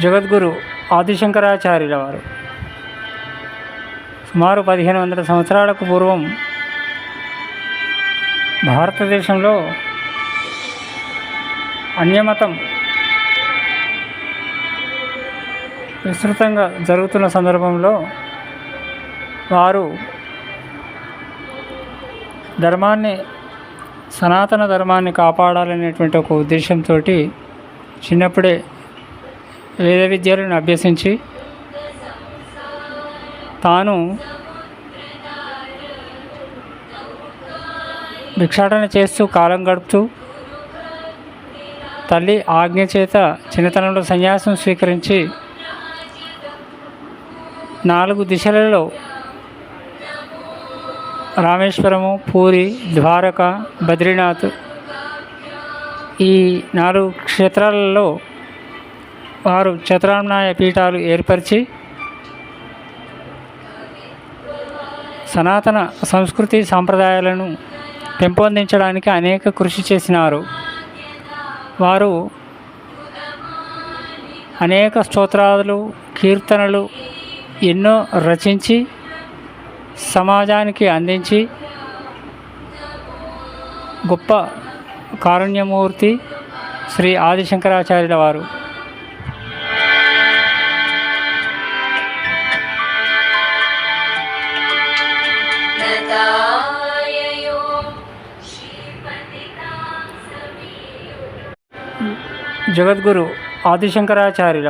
జగద్గురు ఆదిశంకరాచార్యుల వారు సుమారు 1500 సంవత్సరాలకు పూర్వం భారతదేశంలో అన్యమతం విస్తృతంగా జరుగుతున్న సందర్భంలో వారు సనాతన ధర్మాన్ని కాపాడాలనేటువంటి ఒక ఉద్దేశంతో చిన్నప్పుడే వేద విద్యలను అభ్యసించి తాను భిక్షాటన చేస్తూ కాలం గడుపుతూ తల్లి ఆజ్ఞ చేత చిన్నతనంలో సన్యాసం స్వీకరించి 4 దిశలలో రామేశ్వరము, పూరి, ద్వారక, బద్రీనాథ్ ఈ 4 క్షేత్రాలలో వారు చతురామ్నాయ పీఠాలు ఏర్పరిచి సనాతన సంస్కృతి సాంప్రదాయాలను పెంపొందించడానికి అనేక కృషి చేసినారు. వారు అనేక స్తోత్రాలు, కీర్తనలు ఎన్నో రచించి సమాజానికి అందించి గొప్ప కారుణ్యమూర్తి శ్రీ ఆదిశంకరాచార్యుల వారు. జగద్గురు ఆదిశంకరాచార్యుల